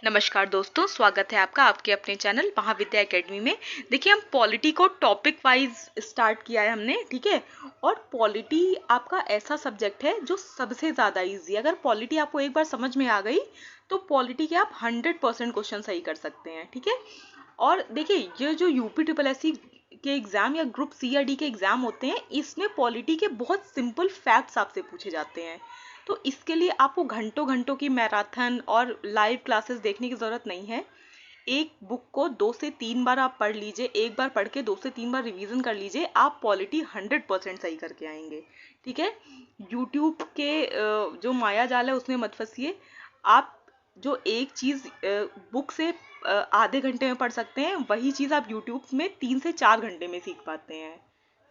नमस्कार दोस्तों, स्वागत है आपका आपके अपने चैनल महाविद्या एकेडमी में। देखिए, हम पॉलिटी को टॉपिक वाइज स्टार्ट किया है हमने, ठीक है। और पॉलिटी आपका ऐसा सब्जेक्ट है जो सबसे ज़्यादा इजी है। अगर पॉलिटी आपको एक बार समझ में आ गई तो पॉलिटी के आप 100% क्वेश्चन सही कर सकते हैं, ठीक है। और देखिए, ये जो यूपी ट्रिपल एससी के एग्ज़ाम या ग्रुप सी या डी के एग्ज़ाम होते हैं, इसमें पॉलिटी के बहुत सिंपल फैक्ट्स आपसे पूछे जाते हैं। तो इसके लिए आपको घंटों घंटों की मैराथन और लाइव क्लासेस देखने की ज़रूरत नहीं है। एक बुक को 2 से 3 बार आप पढ़ लीजिए, एक बार पढ़ के 2 से 3 बार रिवीजन कर लीजिए, आप पॉलिटी 100% सही करके आएंगे, ठीक है। यूट्यूब के जो माया जाल है उसमें मत फंसिए। आप जो एक चीज़ बुक से आधे घंटे में पढ़ सकते हैं, वही चीज़ आप यूट्यूब में 3 से 4 घंटे में सीख पाते हैं,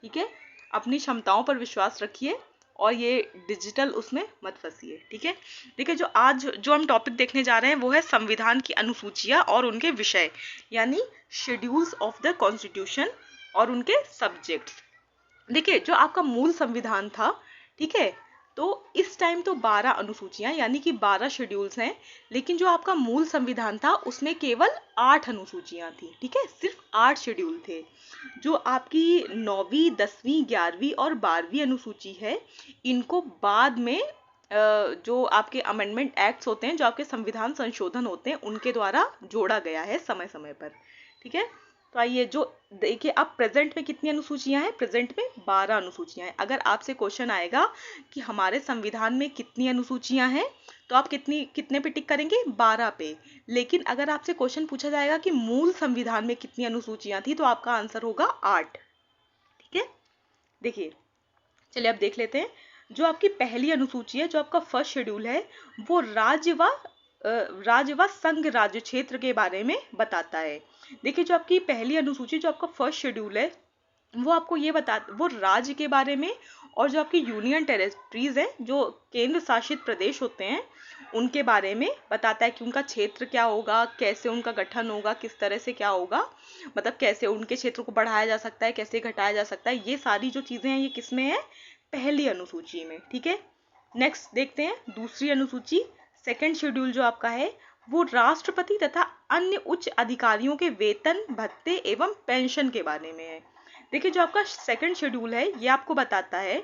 ठीक है। अपनी क्षमताओं पर विश्वास रखिए और ये डिजिटल उसमें मत फंसिए, ठीक है। देखिए, जो आज जो हम टॉपिक देखने जा रहे हैं वो है संविधान की अनुसूचियां और उनके विषय, यानी शेड्यूल्स ऑफ द कॉन्स्टिट्यूशन और उनके सब्जेक्ट्स। देखिए, जो आपका मूल संविधान था, ठीक है, तो इस टाइम तो 12 अनुसूचियां यानी कि 12 शेड्यूल्स हैं, लेकिन जो आपका मूल संविधान था उसमें केवल 8 अनुसूचियां थी, ठीक है। सिर्फ 8 शेड्यूल थे। जो आपकी 9वीं 10वीं 11वीं और 12वीं अनुसूची है, इनको बाद में जो आपके अमेंडमेंट एक्ट्स होते हैं, जो आपके संविधान संशोधन होते हैं, उनके द्वारा जोड़ा गया है समय समय पर, ठीक है। तो आइए, जो देखिए, अब प्रेजेंट में कितनी अनुसूचियां हैं? प्रेजेंट में 12 अनुसूचियां हैं। अगर आपसे क्वेश्चन आएगा कि हमारे संविधान में कितनी अनुसूचियां हैं, तो आप कितने पे टिक करेंगे? 12 पे। लेकिन अगर आपसे क्वेश्चन पूछा जाएगा कि मूल संविधान में कितनी अनुसूचियां थी, तो आपका आंसर होगा 8, ठीक है। देखिए, चलिए अब देख लेते हैं। जो आपकी पहली अनुसूची है, जो आपका फर्स्ट शेड्यूल है, वो राज्य व संघ राज्य क्षेत्र के बारे में बताता है। देखिए, जो आपकी पहली अनुसूची, जो आपका फर्स्ट शेड्यूल है, वो आपको वो राज्य के बारे में और जो आपकी यूनियन टेरिटरीज है, जो केंद्र शासित प्रदेश होते हैं, उनके बारे में बताता है कि उनका क्षेत्र क्या होगा, कैसे उनका गठन होगा, किस तरह से क्या होगा, मतलब कैसे उनके क्षेत्र को बढ़ाया जा सकता है, कैसे घटाया जा सकता है। ये सारी जो चीजें हैं, ये किसमें है? पहली अनुसूची में, ठीक है। नेक्स्ट देखते हैं दूसरी अनुसूची। सेकंड शेड्यूल जो आपका है, वो राष्ट्रपति तथा अन्य उच्च अधिकारियों के वेतन भत्ते एवं पेंशन के बारे में है। देखिए, जो आपका सेकंड शेड्यूल है, ये आपको बताता है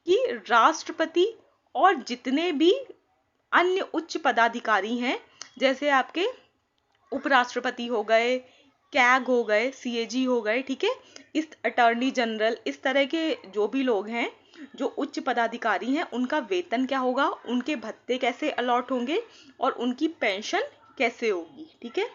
कि राष्ट्रपति और जितने भी अन्य उच्च पदाधिकारी हैं, जैसे आपके उपराष्ट्रपति हो गए, कैग हो गए, सीएजी हो गए, ठीक है, इस अटॉर्नी जनरल, इस तरह के जो भी लोग हैं, जो उच्च पदाधिकारी हैं, उनका वेतन क्या होगा, उनके भत्ते कैसे अलॉट होंगे और उनकी पेंशन कैसे होगी, ठीक है।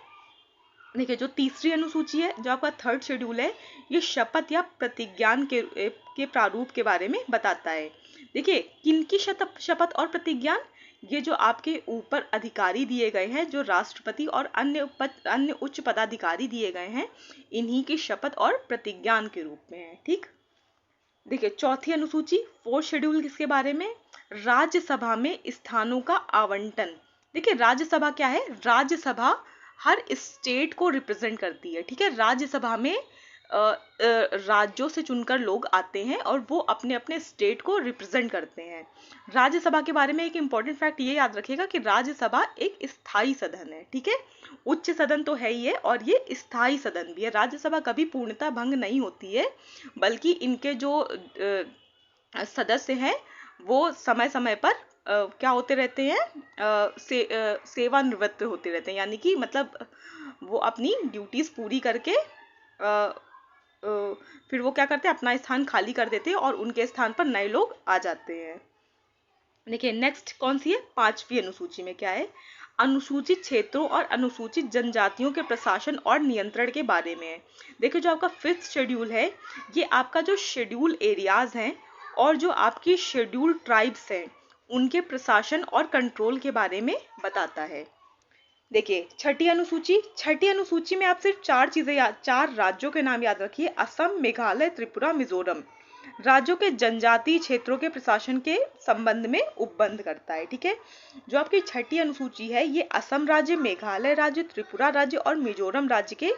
देखिए, जो तीसरी अनुसूची है, जो आपका थर्ड शेड्यूल है, ये शपथ या प्रतिज्ञान के प्रारूप के बारे में बताता है। देखिए, किनकी शपथ और प्रतिज्ञान? ये जो आपके ऊपर अधिकारी दिए गए हैं, जो राष्ट्रपति और अन्य उच्च पदाधिकारी दिए गए हैं, इन्हीं की शपथ और प्रतिज्ञान के रूप में है, ठीक। देखिए, चौथी अनुसूची, फोर्थ शेड्यूल, किसके बारे में? राज्यसभा में स्थानों का आवंटन। देखिए, राज्यसभा क्या है? राज्यसभा हर स्टेट को रिप्रेजेंट करती है, ठीक है। राज्यसभा में राज्यों से चुनकर लोग आते हैं और वो अपने अपने स्टेट को रिप्रेजेंट करते हैं। राज्यसभा के बारे में एक इंपॉर्टेंट फैक्ट ये याद रखिएगा कि राज्यसभा एक स्थायी सदन है, ठीक है। उच्च सदन तो है ही है और ये स्थायी सदन भी है। राज्यसभा कभी पूर्णतः भंग नहीं होती है, बल्कि इनके जो सदस्य हैं, वो समय समय पर क्या होते रहते हैं? सेवानिवृत्त होते रहते हैं, यानी कि मतलब वो अपनी ड्यूटीज पूरी करके फिर वो क्या करते हैं? अपना स्थान खाली कर देते हैं और उनके स्थान पर नए लोग आ जाते हैं। देखिए, नेक्स्ट कौन सी है? पांचवी अनुसूची में क्या है? अनुसूचित क्षेत्रों और अनुसूचित जनजातियों के प्रशासन और नियंत्रण के बारे में है। देखिए, जो आपका फिफ्थ शेड्यूल है, ये आपका जो शेड्यूल एरियाज हैं और जो आपकी शेड्यूल ट्राइब्स हैं, उनके प्रशासन और कंट्रोल के बारे में बताता है। देखिए, छठी अनुसूची में आप सिर्फ 4 राज्यों के नाम याद रखिए: असम, मेघालय, त्रिपुरा, मिजोरम। राज्यों के जनजातीय क्षेत्रों के प्रशासन के संबंध में उपबंध करता है, ठीक है। जो आपकी छठी अनुसूची है, ये असम राज्य, मेघालय राज्य, त्रिपुरा राज्य और मिजोरम राज्य के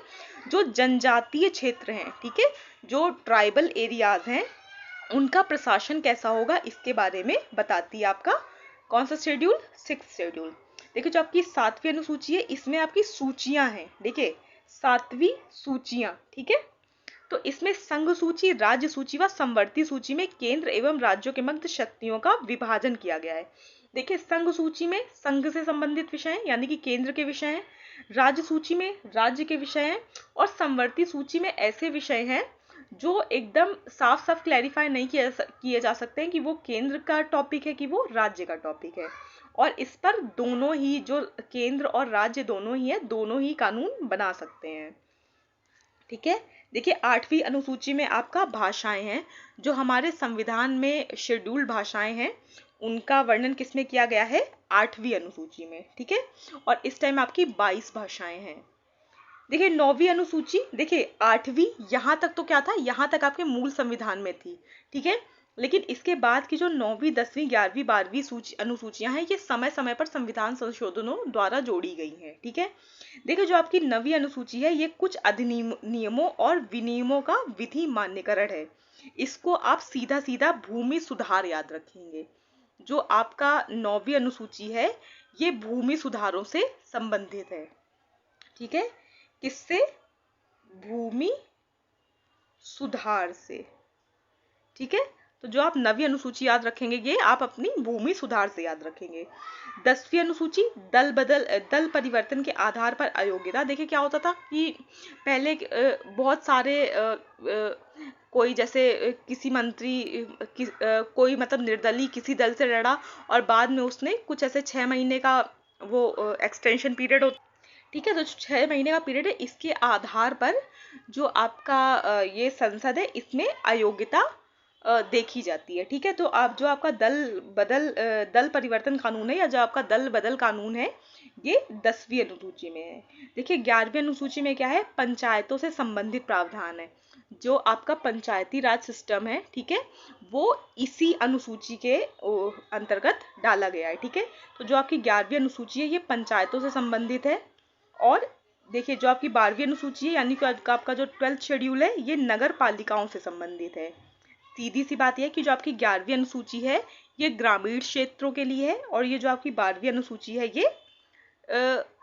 जो जनजातीय क्षेत्र हैं, ठीक है, जो ट्राइबल एरियाज हैं, उनका प्रशासन कैसा होगा, इसके बारे में बताती है आपका कौन सा शेड्यूल? 6th schedule. देखिए जो आपकी 7वीं अनुसूची है इसमें आपकी सूचियां हैं, देखिए 7वीं सूचियां, ठीक है। तो इसमें संघ सूची, राज्य सूची व समवर्ती सूची में केंद्र एवं राज्यों के मध्य शक्तियों का विभाजन किया गया है। देखिए संघ सूची में संघ से संबंधित विषय हैं, यानी कि केंद्र के विषय हैं। राज्य सूची में राज्य के विषय हैं, और समवर्ती सूची में ऐसे विषय हैं जो एकदम साफ साफ क्लैरिफाई नहीं किए जा सकते हैं कि वो केंद्र का टॉपिक है कि वो राज्य का टॉपिक है। और इस पर दोनों ही, जो केंद्र और राज्य दोनों ही है, दोनों ही कानून बना सकते हैं, ठीक है। देखिए 8वीं अनुसूची में आपका भाषाएं हैं, जो हमारे संविधान में शेड्यूल्ड भाषाएं हैं, उनका वर्णन किसमें किया गया है, 8वीं अनुसूची में, ठीक है। और इस टाइम आपकी 22 भाषाएं हैं। देखिए 9वीं अनुसूची, देखिए 8वीं यहाँ तक तो क्या था, यहाँ तक आपके मूल संविधान में थी, ठीक है। लेकिन इसके बाद की जो 9वीं, 10वीं, 11वीं, 12वीं अनुसूचियां हैं, ये समय समय पर संविधान संशोधनों द्वारा जोड़ी गई हैं, ठीक है। देखिए जो आपकी 9वीं अनुसूची है, ये कुछ अधिनियमों और विनियमों का विधि मान्यकरण है। इसको आप सीधा सीधा भूमि सुधार याद रखेंगे। जो आपका 9वीं अनुसूची है, ये भूमि सुधारों से संबंधित है, ठीक है। किससे, भूमि सुधार से, ठीक है। तो जो आप 9वीं अनुसूची याद रखेंगे, ये आप अपनी भूमि सुधार से याद रखेंगे। 10वीं अनुसूची दल परिवर्तन के आधार पर अयोग्यता। देखिए क्या होता था कि पहले बहुत सारे कोई जैसे किसी मंत्री कोई मतलब निर्दलीय किसी दल से लड़ा, और बाद में उसने कुछ ऐसे 6 महीने का वो एक्सटेंशन पीरियड होता, ठीक है। तो 6 महीने का पीरियड है, इसके आधार पर जो आपका ये संसद है, इसमें अयोग्यता देखी जाती है, ठीक है। तो आप जो आपका दल परिवर्तन कानून है, या जो आपका दल बदल कानून है, ये 10वीं अनुसूची में है। देखिए 11वीं अनुसूची में क्या है, पंचायतों से संबंधित प्रावधान है। जो आपका पंचायती राज सिस्टम है, ठीक है, वो इसी अनुसूची के अंतर्गत डाला गया है, ठीक है। तो जो आपकी 11वीं अनुसूची है, ये पंचायतों से संबंधित है। और देखिए जो आपकी 12वीं अनुसूची है, यानी कि आपका जो 12th शेड्यूल है, ये नगर पालिकाओं से संबंधित है। सीधी सी बात यह है कि जो आपकी 11वीं अनुसूची है, ये ग्रामीण क्षेत्रों के लिए है, और ये जो आपकी 12वीं अनुसूची है, ये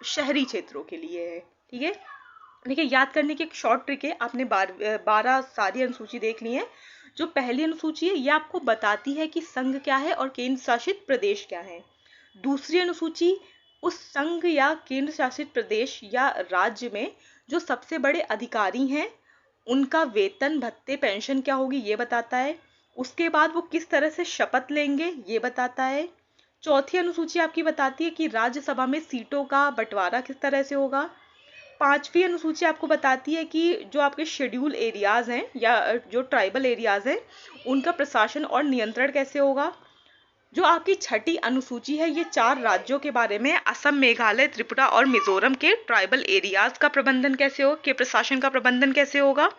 शहरी क्षेत्रों के लिए है, ठीक है। देखिए याद करने की एक शॉर्ट ट्रिक है, आपने 12 सारी अनुसूची देख ली है। जो पहली अनुसूची है, ये आपको बताती है कि संघ क्या है और केंद्र शासित प्रदेश क्या है। दूसरी अनुसूची उस संघ या केंद्र शासित प्रदेश या राज्य में जो सबसे बड़े अधिकारी हैं, उनका वेतन, भत्ते, पेंशन क्या होगी, ये बताता है। उसके बाद वो किस तरह से शपथ लेंगे, ये बताता है। चौथी अनुसूची आपकी बताती है कि राज्यसभा में सीटों का बंटवारा किस तरह से होगा। 5वीं अनुसूची आपको बताती है कि जो आपके शेड्यूल एरियाज हैं या जो ट्राइबल एरियाज हैं, उनका प्रशासन और नियंत्रण कैसे होगा। जो आपकी 6ठी अनुसूची है, ये 4 राज्यों के बारे में, असम, मेघालय, त्रिपुरा और मिजोरम के ट्राइबल एरियाज का प्रबंधन कैसे हो, के प्रशासन का प्रबंधन कैसे होगा,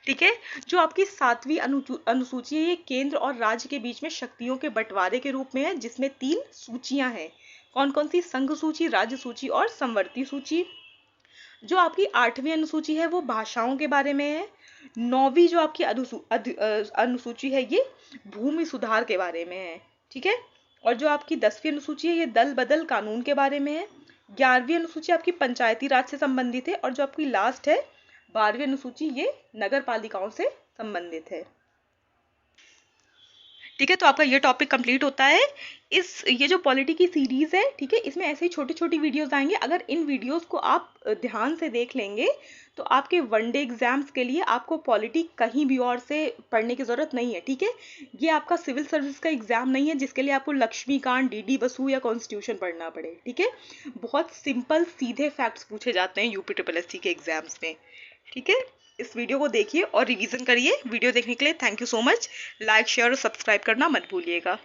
ठीक है। जो आपकी 7वीं अनुसूची है, ये केंद्र और राज्य के बीच में शक्तियों के बंटवारे के रूप में है, जिसमें 3 सूचियां हैं। कौन कौन सी, संघ सूची, राज्य सूची और समवर्ती सूची। जो आपकी 8वीं अनुसूची है, वो भाषाओं के बारे में है। 9वीं जो आपकी अनुसूची है, ये भूमि सुधार के बारे में है, ठीक है। और जो आपकी 10वीं अनुसूची है, ये दल बदल कानून के बारे में है। 11वीं अनुसूची आपकी पंचायती राज से संबंधित है, और जो आपकी लास्ट है 12वीं अनुसूची, ये नगर पालिकाओं से संबंधित है, ठीक है। तो आपका ये टॉपिक कंप्लीट होता है। ये जो पॉलिटी की सीरीज है, ठीक है, इसमें ऐसे ही छोटी छोटी वीडियोस आएंगे। अगर इन वीडियोस को आप ध्यान से देख लेंगे, तो आपके वनडे एग्जाम्स के लिए आपको पॉलिटी कहीं भी और से पढ़ने की जरूरत नहीं है, ठीक है। ये आपका सिविल सर्विस का एग्जाम नहीं है जिसके लिए आपको लक्ष्मीकांत, डीडी बसु या कॉन्स्टिट्यूशन पढ़ना पड़े, ठीक है। बहुत सिंपल सीधे फैक्ट्स पूछे जाते हैं यूपी के एग्जाम्स में, ठीक है। इस वीडियो को देखिए और रिवीजन करिए। वीडियो देखने के लिए thank you so much. Like, share और सब्सक्राइब करना मत भूलिएगा।